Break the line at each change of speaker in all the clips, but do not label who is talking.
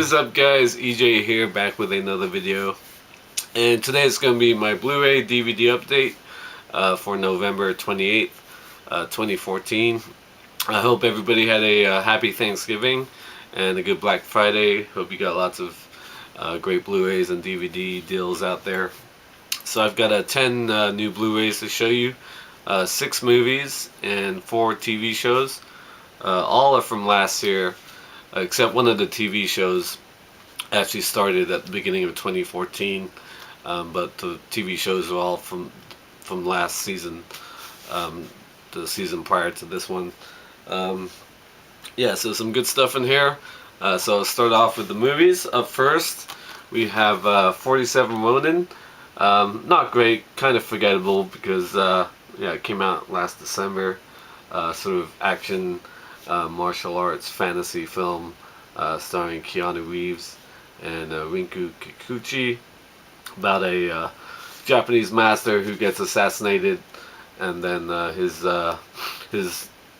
is up, guys? EJ here, back with another video. And today is going to be my Blu-ray DVD update for November 28th, 2014. I hope everybody had a happy Thanksgiving and a good Black Friday. Hope you got lots of great Blu-rays and DVD deals out there. So I've got 10 new Blu-rays to show you. 6 movies and 4 TV shows. All are from last year, except one of the TV shows actually started at the beginning of 2014, but the TV shows are all from last season, the season prior to this one. Yeah, so some good stuff in here. So I'll start off with the movies. Up first, we have 47 Ronin. Not great, kind of forgettable because yeah, it came out last December. Sort of action, martial arts, fantasy film starring Keanu Reeves and Rinku Kikuchi, about a Japanese master who gets assassinated, and then his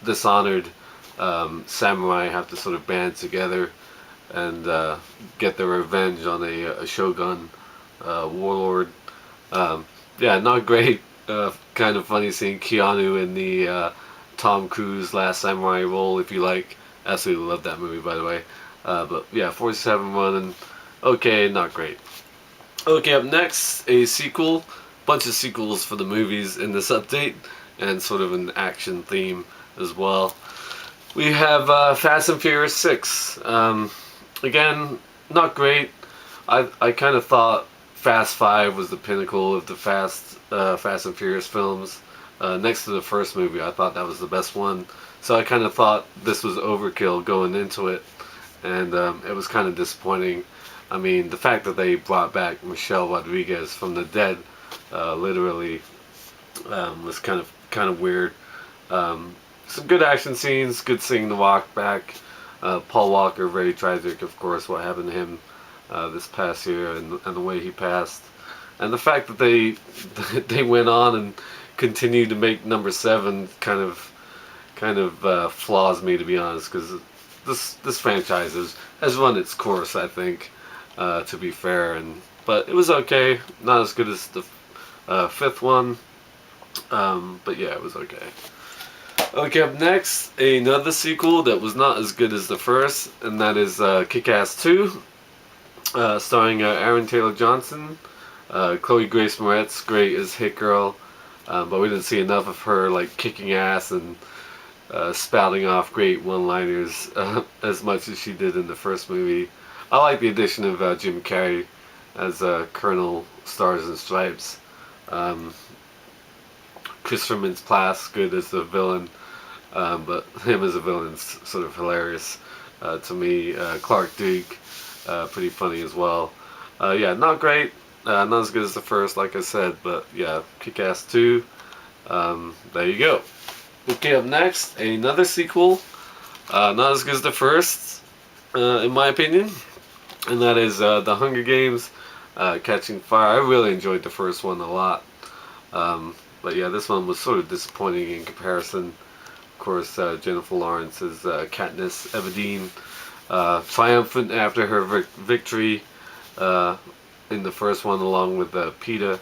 dishonored samurai have to sort of band together and get their revenge on a shogun warlord. Yeah, not great. Kind of funny seeing Keanu in the Tom Cruise Last Samurai role, if you like. Absolutely love that movie, by the way. But yeah, 47 Ronin, okay, not great. Okay, up next, a sequel. Bunch of sequels for the movies in this update, and sort of an action theme as well. We have Fast and Furious 6. Again, not great. I kind of thought Fast 5 was the pinnacle of the Fast and Furious films. Next to the first movie, I thought that was the best one. So I kind of thought this was overkill going into it, and it was kind of disappointing. I mean, the fact that they brought back Michelle Rodriguez from the dead, literally, was kind of weird. Some good action scenes, good seeing The Rock back. Paul Walker, very tragic, of course, what happened to him this past year, and the way he passed, and the fact that they went on and continued to make number 7 kind of flaws me, to be honest, because this franchise has run its course, I think, to be fair, but it was okay, not as good as the 5th one, but yeah, it was okay. Okay, up next, another sequel that was not as good as the first, and that is Kick-Ass 2, starring Aaron Taylor-Johnson. Chloe Grace Moretz, great as Hit Girl, but we didn't see enough of her like kicking ass and spouting off great one-liners as much as she did in the first movie. I like the addition of Jim Carrey as Colonel Stars and Stripes. Christopher Mintz-Plasse, good as the villain, but him as a villain's sort of hilarious to me. Clark Duke, pretty funny as well. Yeah, not great. Not as good as the first, like I said, but yeah, Kick-Ass 2, there you go. Okay, up next, another sequel, not as good as the first, in my opinion, and that is The Hunger Games, Catching Fire. I really enjoyed the first one a lot, but yeah, this one was sort of disappointing in comparison. Of course, Jennifer Lawrence is Katniss Everdeen, triumphant after her victory, in the first one, along with Peeta,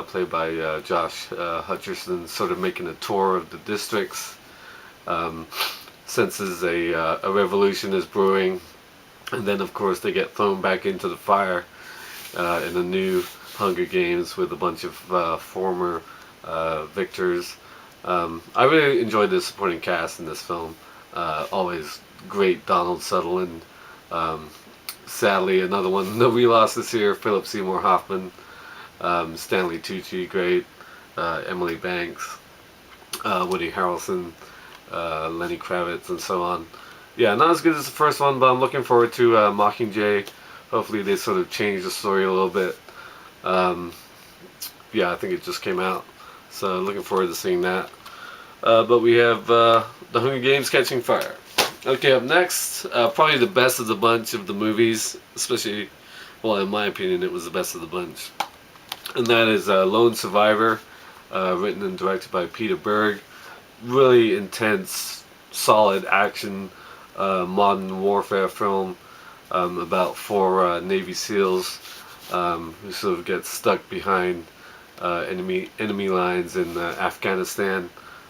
played by Josh Hutcherson, sort of making a tour of the districts, senses a revolution is brewing, and then of course they get thrown back into the fire in the new Hunger Games with a bunch of former victors. I really enjoyed the supporting cast in this film. Always great. Donald Sutherland. Sadly, another one that we lost this year, Philip Seymour Hoffman. Stanley Tucci, great. Emily Banks, Woody Harrelson, Lenny Kravitz, and so on. Yeah, not as good as the first one, but I'm looking forward to Mockingjay. Hopefully they sort of change the story a little bit. Yeah, I think it just came out, so looking forward to seeing that. But we have The Hunger Games Catching Fire. Okay, up next, probably the best of the bunch of the movies, especially, well, in my opinion, it was the best of the bunch. And that is Lone Survivor, written and directed by Peter Berg. Really intense, solid action, modern warfare film. about four Navy SEALs who sort of get stuck behind enemy lines in Afghanistan.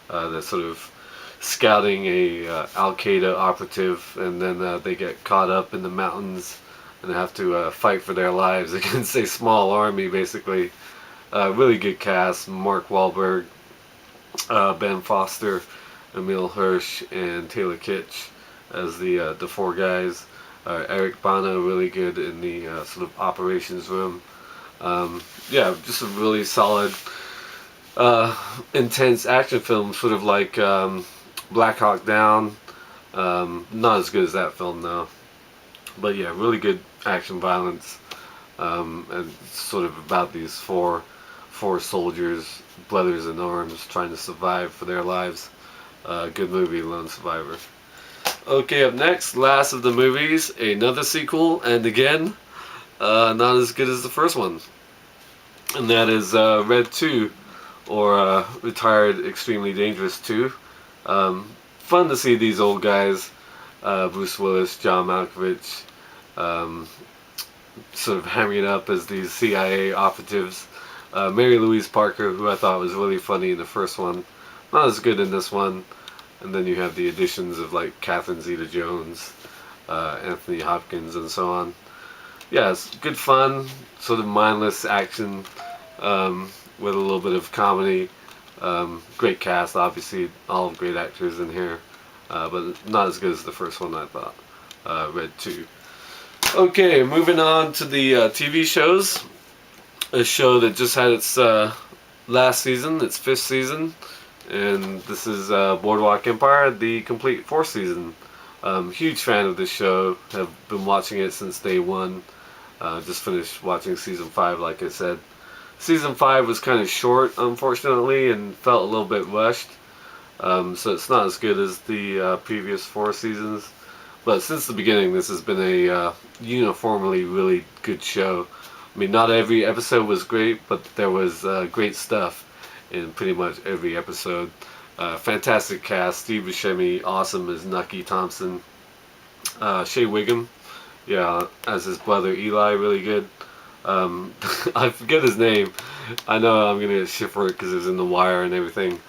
They're sort of scouting a Al Qaeda operative, and then they get caught up in the mountains and have to fight for their lives against a small army, basically. Really good cast: Mark Wahlberg, Ben Foster, Emil Hirsch, and Taylor Kitsch as the four guys. Eric Bana really good in the sort of operations room. Yeah, just a really solid, intense action film, sort of like Black Hawk Down. Not as good as that film though, but yeah, really good action violence, and sort of about these four soldiers, brothers in arms, trying to survive for their lives. Good movie, Lone Survivor. Okay, up next, last of the movies, another sequel, and again, not as good as the first one. And that is Red 2, or Retired Extremely Dangerous 2. Fun to see these old guys, Bruce Willis, John Malkovich, sort of hammering it up as these CIA operatives. Mary Louise Parker, who I thought was really funny in the first one, not as good in this one. And then you have the additions of like Catherine Zeta-Jones, Anthony Hopkins, and so on. Yeah, it's good fun, sort of mindless action with a little bit of comedy. Great cast, obviously, all great actors in here, but not as good as the first one, I thought. Red 2. Okay, moving on to the TV shows. A show that just had its last season, its 5th season. And this is Boardwalk Empire, the complete 4th season. Huge fan of this show. Have been watching it since day one. Just finished watching season 5, like I said. Season 5 was kind of short, unfortunately, and felt a little bit rushed. So it's not as good as the previous 4 seasons. But since the beginning, this has been a uniformly really good show. I mean, not every episode was great, but there was great stuff in pretty much every episode. Fantastic cast. Steve Buscemi, awesome as Nucky Thompson. Shea Wiggum, yeah, as his brother Eli, really good. I forget his name. I know I'm gonna get shit for it because it was in The Wire and everything.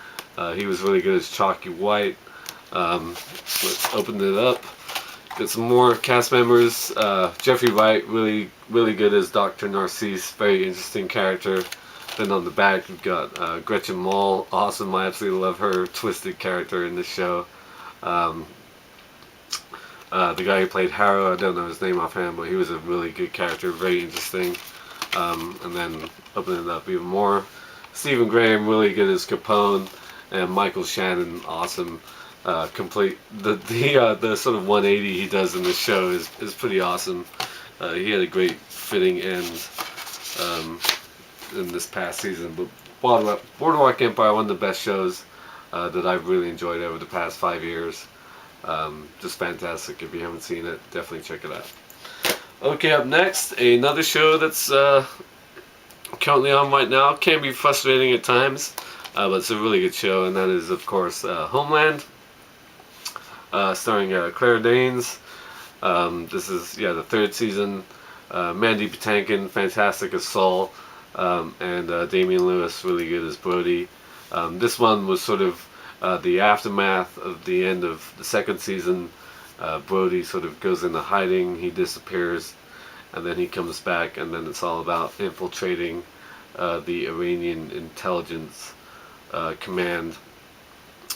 He was really good as Chalky White. Let's open it up. Got some more cast members. Jeffrey Wright, really good as Dr. Narcisse. Very interesting character. Then on the back you've got Gretchen Mol, awesome. I absolutely love her twisted character in this show. The guy who played Harrow, I don't know his name offhand, but he was a really good character, very interesting. And then opening it up even more, Stephen Graham, really good as Capone, and Michael Shannon, awesome. Complete the sort of 180 he does in this show is pretty awesome. He had a great fitting end in this past season. But Boardwalk Empire, one of the best shows that I've really enjoyed over the past 5 years. Just fantastic. If you haven't seen it, definitely check it out. Okay, up next, another show that's currently on right now. Can be frustrating at times, but it's a really good show, and that is, of course, Homeland, starring Claire Danes. This is, the 3rd season. Mandy Patinkin, fantastic as Saul, and Damian Lewis, really good as Brody. This one was sort of the aftermath of the end of the 2nd season. Brody sort of goes into hiding, he disappears, and then he comes back, and then it's all about infiltrating the Iranian intelligence command.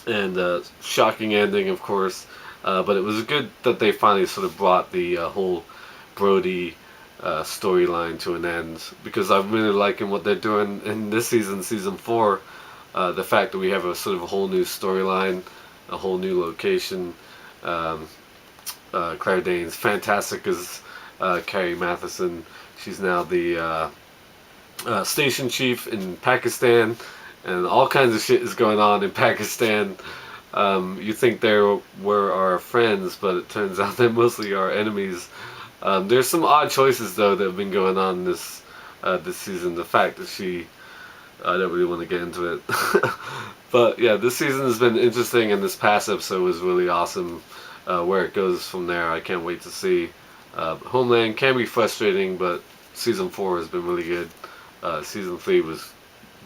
And shocking ending, of course, but it was good that they finally sort of brought the whole Brody storyline to an end, because I'm really liking what they're doing in this season, season 4. The fact that we have a sort of a whole new storyline, a whole new location. Claire Danes, fantastic as Carrie Matheson. She's now the station chief in Pakistan, and all kinds of shit is going on in Pakistan. You think they were our friends, but it turns out they're mostly our enemies. There's some odd choices though that have been going on this season. The fact that I don't really want to get into it. But yeah, this season has been interesting, and this past episode was really awesome. Where it goes from there, I can't wait to see. Homeland can be frustrating, but season 4 has been really good. Season 3 was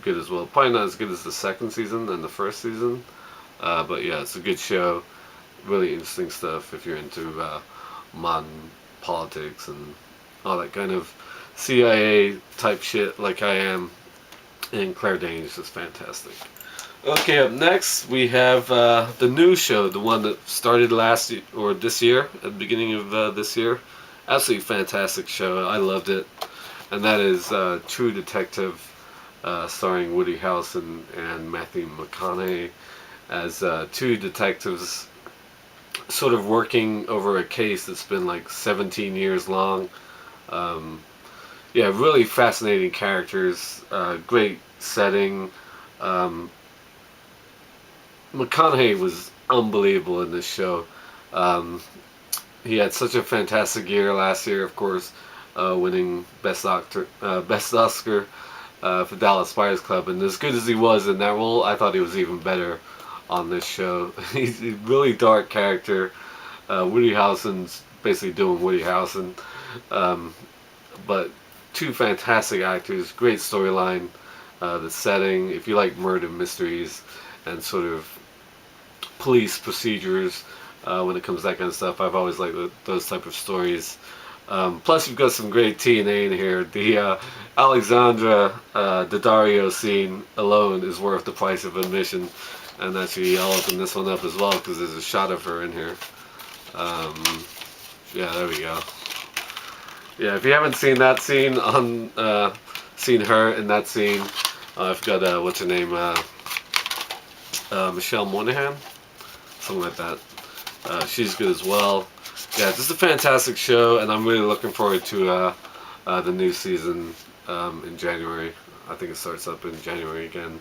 good as well. Probably not as good as the second season and the first season, but yeah, it's a good show. Really interesting stuff if you're into modern politics and all that kind of CIA type shit like I am. And Claire Danes is just fantastic. Okay, up next we have the new show, the one that started last year, or this year, at the beginning of this year. Absolutely fantastic show. I loved it. And that is True Detective, starring Woody Harrelson and Matthew McConaughey as two detectives sort of working over a case that's been like 17 years long. Um, yeah, really fascinating characters, great setting. Um, McConaughey was unbelievable in this show. Um, he had such a fantastic year last year, of course, winning best Oscar for Dallas Buyers Club. And as good as he was in that role, I thought he was even better on this show. He's a really dark character. Woody Harrelson's basically doing Woody Harrelson, but two fantastic actors, great storyline, the setting. If you like murder mysteries and sort of police procedures when it comes to that kind of stuff, I've always liked those type of stories. Plus, you've got some great TNA in here. The Alexandra Daddario scene alone is worth the price of admission. And actually, I'll open this one up as well because there's a shot of her in here. Yeah, there we go. Yeah, if you haven't seen that scene seen her in that scene, I've got what's her name, Michelle Monaghan, something like that. She's good as well. Yeah, just a fantastic show, and I'm really looking forward to the new season in January. I think it starts up in January again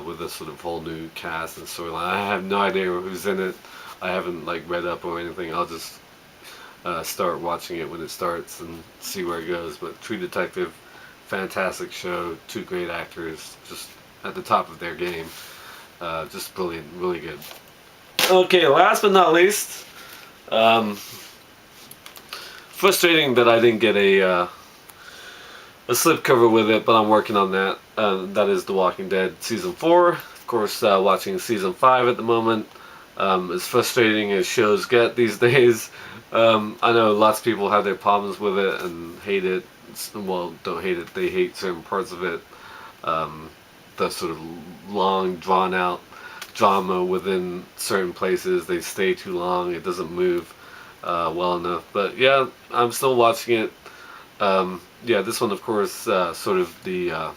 with a sort of whole new cast and storyline. I have no idea who's in it. I haven't like read up or anything. I'll just start watching it when it starts and see where it goes. But True Detective, fantastic show. Two great actors, just at the top of their game. Just brilliant, really good. Okay, last but not least, frustrating that I didn't get a slipcover with it, but I'm working on that. That is The Walking Dead season 4. Of course, watching season 5 at the moment. As frustrating as shows get these days, I know lots of people have their problems with it and hate it. Well, don't hate it, they hate certain parts of it. The sort of long, drawn out drama within certain places. They stay too long, it doesn't move well enough. But yeah, I'm still watching it. Yeah, this one, of course, sort of the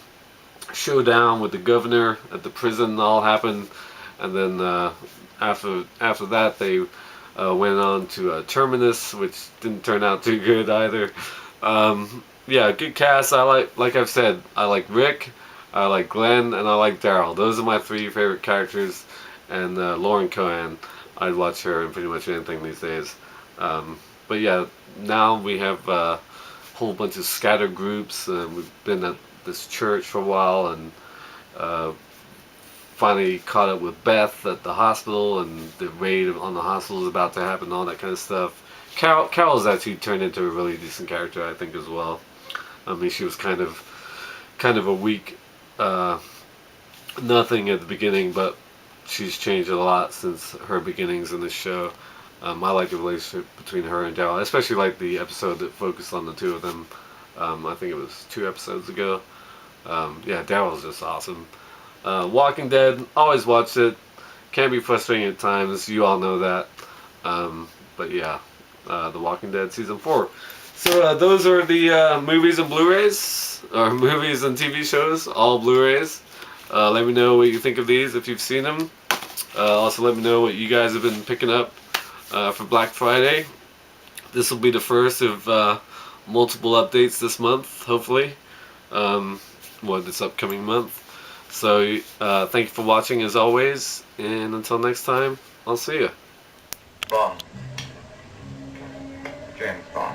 showdown with the governor at the prison all happened. And then after that, they went on to Terminus, which didn't turn out too good either. Yeah, good cast. Like I've said, I like Rick, I like Glenn, and I like Daryl. Those are my 3 favorite characters. And Lauren Cohan, I'd watch her in pretty much anything these days. But yeah, now we have a whole bunch of scattered groups. We've been at this church for a while, and finally caught up with Beth at the hospital, and the raid on the hospital is about to happen, all that kind of stuff. Carol's actually turned into a really decent character, I think, as well. I mean, she was kind of a weak nothing at the beginning, but she's changed a lot since her beginnings in this show. I like the relationship between her and Daryl. I especially like the episode that focused on the two of them. I think it was 2 episodes ago. Yeah, Daryl's just awesome. Walking Dead, always watched it. Can be frustrating at times, you all know that. But yeah, The Walking Dead season 4. So those are the movies and Blu-rays, or movies and TV shows, all Blu-rays. Let me know what you think of these if you've seen them. Also let me know what you guys have been picking up for Black Friday. This will be the first of multiple updates this month, hopefully. This upcoming month. So thank you for watching as always, and until next time, I'll see you.
Bond. James Bond.